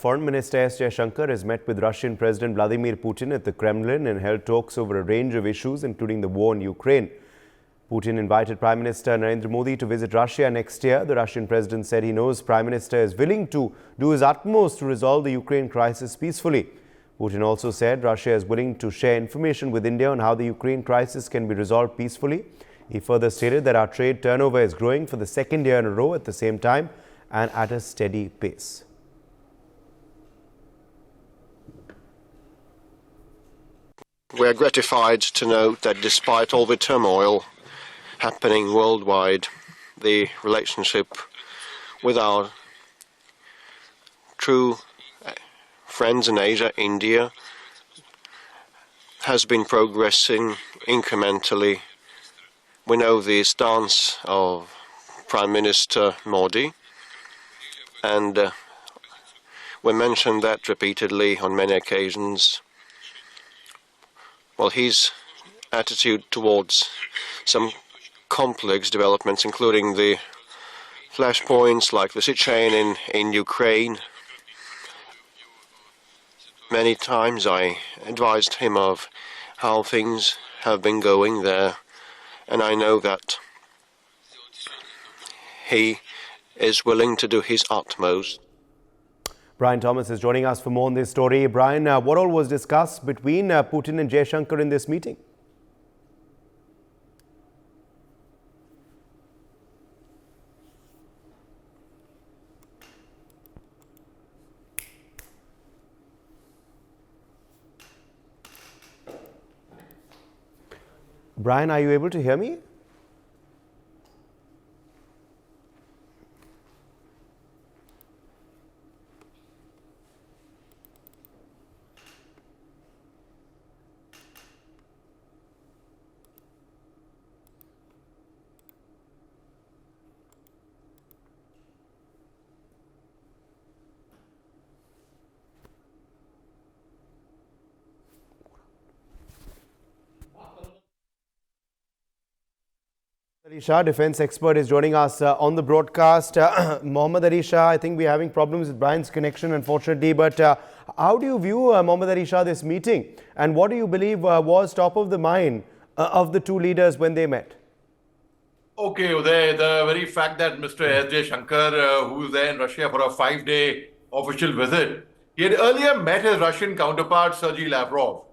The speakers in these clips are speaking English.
Foreign Minister Jaishankar has met with Russian President Vladimir Putin at the Kremlin and held talks over a range of issues, including the war in Ukraine. Putin invited Prime Minister Narendra Modi to visit Russia next year. The Russian president said he knows Prime Minister is willing to do his utmost to resolve the Ukraine crisis peacefully. Putin also said Russia is willing to share information with India on how the Ukraine crisis can be resolved peacefully. He further stated that our trade turnover is growing for the second year in a row at the same time and at a steady pace. We are gratified to note that despite all the turmoil happening worldwide, the relationship with our true friends in Asia, India, has been progressing incrementally. We know the stance of Prime Minister Modi, and we mentioned that repeatedly on many occasions. Well, his attitude towards some complex developments, including the flashpoints like the situation in Ukraine. Many times I advised him of how things have been going there, and I know that he is willing to do his utmost. Brian Thomas is joining us for more on this story. Brian, what all was discussed between Putin and Jaishankar in this meeting? Brian, are you able to hear me? Ali Shah, defense expert, is joining us on the broadcast. Mohammad Ali Shah, I think we're having problems with Brian's connection, unfortunately. But how do you view, Mohammad Ali Shah, this meeting? And what do you believe was top of the mind of the two leaders when they met? Okay, Uday, the very fact that Mr. Jaishankar, who is there in Russia for a 5-day official visit, he had earlier met his Russian counterpart, Sergei Lavrov.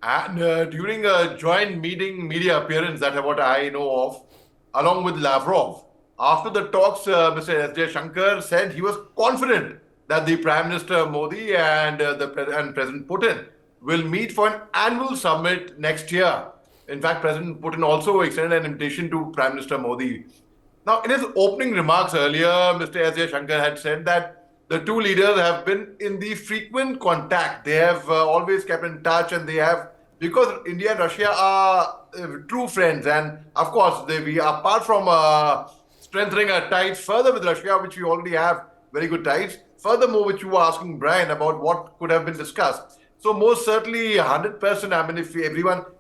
And during a joint media appearance, that's what I know of, along with Lavrov. After the talks, Mr. Jaishankar said he was confident that the Prime Minister Modi and President Putin will meet for an annual summit next year. In fact, President Putin also extended an invitation to Prime Minister Modi. Now, in his opening remarks earlier, Mr. Jaishankar had said that the two leaders have been in the frequent contact. They have always kept in touch, and they have, because India and Russia are true friends, and of course, we apart from strengthening our ties further with Russia, which we already have very good ties, furthermore, which you were asking Brian about what could have been discussed. So most certainly 100%, I mean,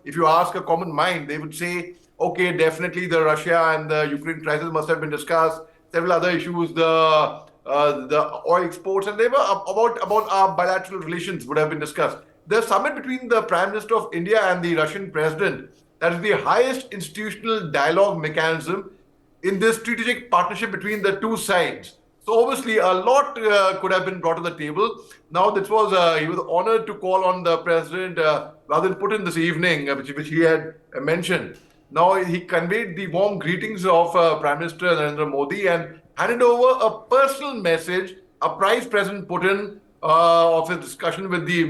if you ask a common mind, they would say, okay, definitely the Russia and the Ukraine crisis must have been discussed, several other issues, the oil exports, and they were about our bilateral relations would have been discussed. The summit between the Prime Minister of India and the Russian President, that is the highest institutional dialogue mechanism in this strategic partnership between the two sides. So obviously a lot could have been brought to the table. Now this was, he was honored to call on the President Vladimir Putin this evening, which he had mentioned. Now he conveyed the warm greetings of Prime Minister Narendra Modi and handed over a personal message, apprised President Putin of his discussion with the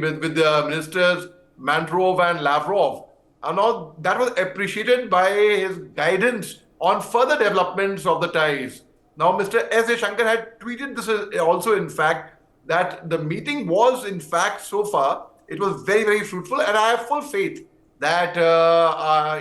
ministers Mantrov and Lavrov. And now that was appreciated by his guidance on further developments of the ties. Now, Mr. Jaishankar had tweeted this also, in fact, that the meeting was, in fact, so far, it was very, very fruitful. And I have full faith that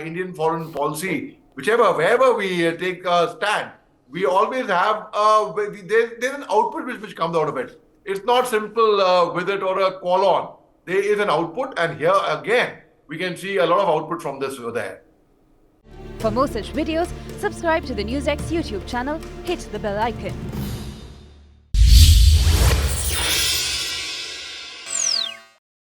Indian foreign policy, wherever we take a stand, we always have, there's an output which comes out of it. It's not simple visit or a call on. There is an output, and here again, we can see a lot of output from this over there. For more such videos, subscribe to the NewsX YouTube channel, hit the bell icon.